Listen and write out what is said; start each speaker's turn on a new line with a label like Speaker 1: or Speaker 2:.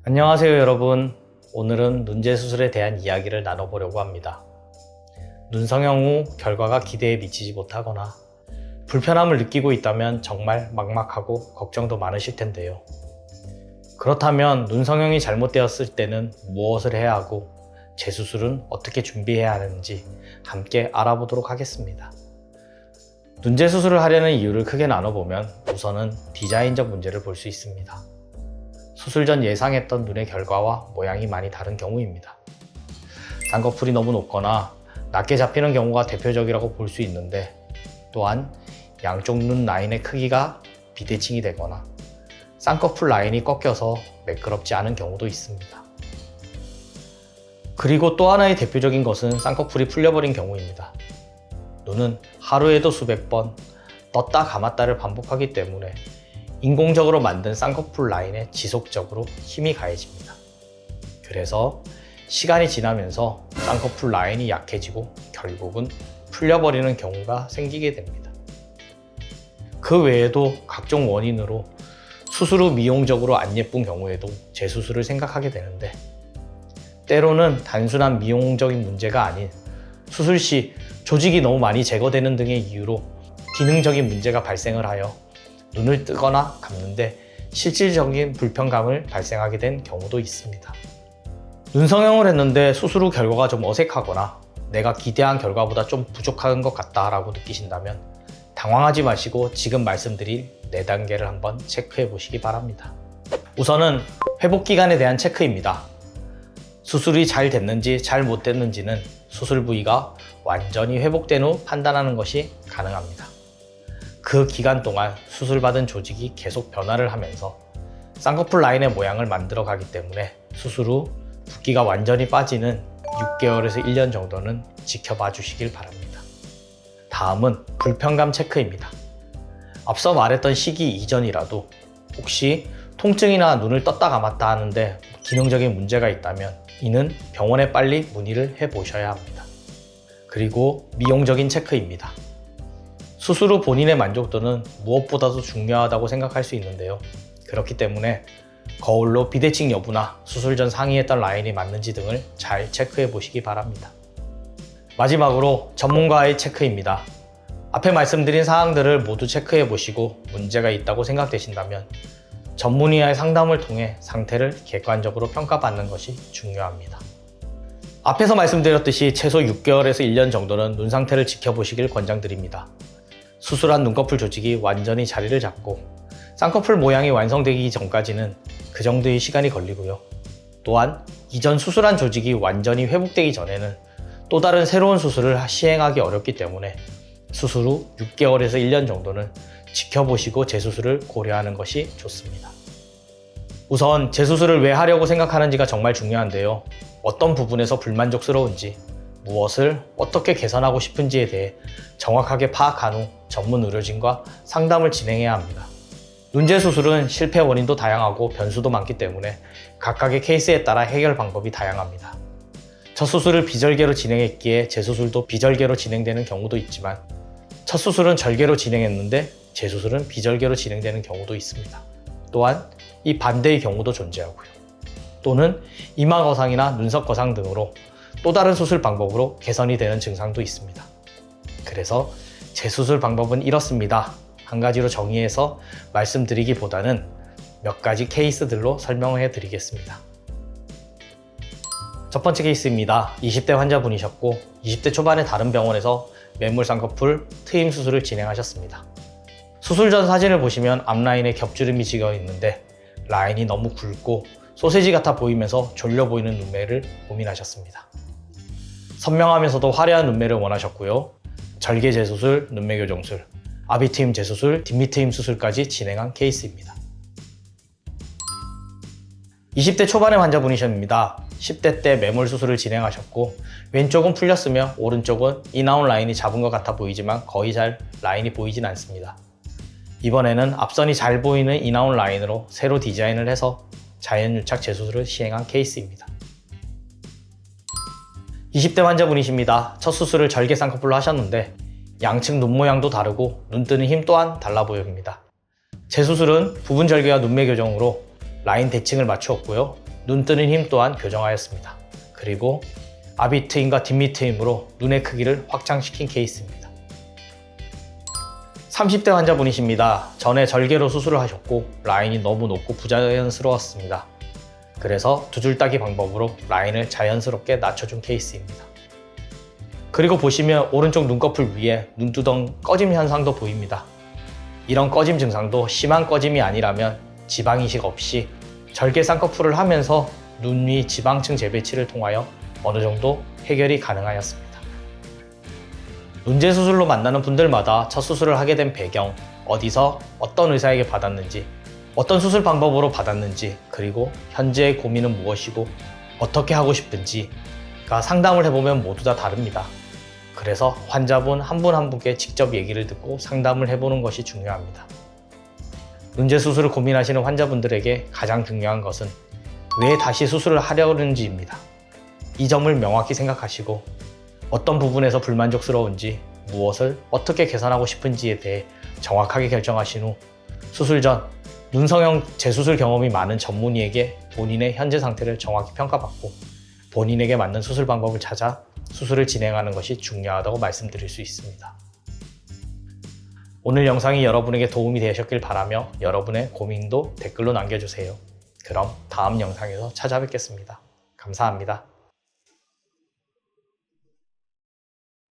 Speaker 1: 안녕하세요 여러분. 오늘은 눈재 수술에 대한 이야기를 나눠보려고 합니다. 눈 성형 후 결과가 기대에 미치지 못하거나 불편함을 느끼고 있다면 정말 막막하고 걱정도 많으실 텐데요. 그렇다면 눈 성형이 잘못되었을 때는 무엇을 해야 하고 재수술은 어떻게 준비해야 하는지 함께 알아보도록 하겠습니다. 눈재 수술을 하려는 이유를 크게 나눠보면 우선은 디자인적 문제를 볼 수 있습니다. 수술 전 예상했던 눈의 결과와 모양이 많이 다른 경우입니다. 쌍꺼풀이 너무 높거나 낮게 잡히는 경우가 대표적이라고 볼 수 있는데, 또한 양쪽 눈 라인의 크기가 비대칭이 되거나 쌍꺼풀 라인이 꺾여서 매끄럽지 않은 경우도 있습니다. 그리고 또 하나의 대표적인 것은 쌍꺼풀이 풀려버린 경우입니다. 눈은 하루에도 수백 번 떴다 감았다를 반복하기 때문에 인공적으로 만든 쌍꺼풀 라인에 지속적으로 힘이 가해집니다. 그래서 시간이 지나면서 쌍꺼풀 라인이 약해지고 결국은 풀려버리는 경우가 생기게 됩니다. 그 외에도 각종 원인으로 수술 후 미용적으로 안 예쁜 경우에도 재수술을 생각하게 되는데, 때로는 단순한 미용적인 문제가 아닌 수술 시 조직이 너무 많이 제거되는 등의 이유로 기능적인 문제가 발생을 하여 눈을 뜨거나 감는데 실질적인 불편감을 발생하게 된 경우도 있습니다. 눈 성형을 했는데 수술 후 결과가 좀 어색하거나 내가 기대한 결과보다 좀 부족한 것 같다라고 느끼신다면 당황하지 마시고 지금 말씀드릴 4단계를 한번 체크해 보시기 바랍니다. 우선은 회복 기간에 대한 체크입니다. 수술이 잘 됐는지 잘 못 됐는지는 수술 부위가 완전히 회복된 후 판단하는 것이 가능합니다. 그 기간 동안 수술받은 조직이 계속 변화를 하면서 쌍꺼풀 라인의 모양을 만들어 가기 때문에 수술 후 붓기가 완전히 빠지는 6개월에서 1년 정도는 지켜봐 주시길 바랍니다. 다음은 불편감 체크입니다. 앞서 말했던 시기 이전이라도 혹시 통증이나 눈을 떴다 감았다 하는데 기능적인 문제가 있다면 이는 병원에 빨리 문의를 해 보셔야 합니다. 그리고 미용적인 체크입니다. 수술 후 본인의 만족도는 무엇보다도 중요하다고 생각할 수 있는데요. 그렇기 때문에 거울로 비대칭 여부나 수술 전 상의했던 라인이 맞는지 등을 잘 체크해 보시기 바랍니다. 마지막으로 전문가의 체크입니다. 앞에 말씀드린 사항들을 모두 체크해 보시고 문제가 있다고 생각되신다면 전문의와의 상담을 통해 상태를 객관적으로 평가받는 것이 중요합니다. 앞에서 말씀드렸듯이 최소 6개월에서 1년 정도는 눈 상태를 지켜보시길 권장드립니다. 수술한 눈꺼풀 조직이 완전히 자리를 잡고 쌍꺼풀 모양이 완성되기 전까지는 그 정도의 시간이 걸리고요. 또한 이전 수술한 조직이 완전히 회복되기 전에는 또 다른 새로운 수술을 시행하기 어렵기 때문에 수술 후 6개월에서 1년 정도는 지켜보시고 재수술을 고려하는 것이 좋습니다. 우선 재수술을 왜 하려고 생각하는지가 정말 중요한데요. 어떤 부분에서 불만족스러운지, 무엇을 어떻게 개선하고 싶은지에 대해 정확하게 파악한 후 전문 의료진과 상담을 진행해야 합니다. 눈재 수술은 실패 원인도 다양하고 변수도 많기 때문에 각각의 케이스에 따라 해결 방법이 다양합니다. 첫 수술을 비절개로 진행했기에 재수술도 비절개로 진행되는 경우도 있지만, 첫 수술은 절개로 진행했는데 재수술은 비절개로 진행되는 경우도 있습니다. 또한 이 반대의 경우도 존재하고요. 또는 이마 거상이나 눈썹 거상 등으로 또 다른 수술 방법으로 개선이 되는 증상도 있습니다. 그래서 재수술 방법은 이렇습니다. 한 가지로 정의해서 말씀드리기보다는 몇 가지 케이스들로 설명해 드리겠습니다. 첫 번째 케이스입니다. 20대 환자분이셨고 20대 초반에 다른 병원에서 매물 쌍꺼풀 트임 수술을 진행하셨습니다. 수술 전 사진을 보시면 앞라인에 겹주름이 지어 있는데 라인이 너무 굵고 소세지 같아 보이면서 졸려 보이는 눈매를 고민하셨습니다. 선명하면서도 화려한 눈매를 원하셨고요. 절개 재수술, 눈매 교정술, 아비트임 재수술, 뒷미트임 수술까지 진행한 케이스입니다. 20대 초반의 환자분이십니다. 10대 때 매몰 수술을 진행하셨고 왼쪽은 풀렸으며 오른쪽은 인아웃 라인이 잡은 것 같아 보이지만 거의 잘 라인이 보이진 않습니다. 이번에는 앞선이 잘 보이는 인아웃 라인으로 새로 디자인을 해서 자연유착 재수술을 시행한 케이스입니다. 20대 환자분이십니다. 첫 수술을 절개 쌍꺼풀로 하셨는데 양측 눈 모양도 다르고 눈 뜨는 힘 또한 달라 보입니다. 재수술은 부분 절개와 눈매 교정으로 라인 대칭을 맞추었고요. 눈 뜨는 힘 또한 교정하였습니다. 그리고 아비트임과 딥미트임으로 눈의 크기를 확장시킨 케이스입니다. 30대 환자분이십니다. 전에 절개로 수술을 하셨고 라인이 너무 높고 부자연스러웠습니다. 그래서 두 줄 따기 방법으로 라인을 자연스럽게 낮춰준 케이스입니다. 그리고 보시면 오른쪽 눈꺼풀 위에 눈두덩 꺼짐 현상도 보입니다. 이런 꺼짐 증상도 심한 꺼짐이 아니라면 지방 이식 없이 절개 쌍꺼풀을 하면서 눈 위 지방층 재배치를 통하여 어느 정도 해결이 가능하였습니다. 눈재 수술로 만나는 분들마다 첫 수술을 하게 된 배경, 어디서 어떤 의사에게 받았는지, 어떤 수술 방법으로 받았는지, 그리고 현재의 고민은 무엇이고 어떻게 하고 싶은지가 상담을 해보면 모두 다 다릅니다. 그래서 환자분 한 분 한 분께 직접 얘기를 듣고 상담을 해보는 것이 중요합니다. 눈재 수술을 고민하시는 환자분들에게 가장 중요한 것은 왜 다시 수술을 하려는지입니다. 이 점을 명확히 생각하시고 어떤 부분에서 불만족스러운지, 무엇을 어떻게 개선하고 싶은지에 대해 정확하게 결정하신 후 수술 전 눈성형 재수술 경험이 많은 전문의에게 본인의 현재 상태를 정확히 평가받고 본인에게 맞는 수술 방법을 찾아 수술을 진행하는 것이 중요하다고 말씀드릴 수 있습니다. 오늘 영상이 여러분에게 도움이 되셨길 바라며 여러분의 고민도 댓글로 남겨주세요. 그럼 다음 영상에서 찾아뵙겠습니다. 감사합니다.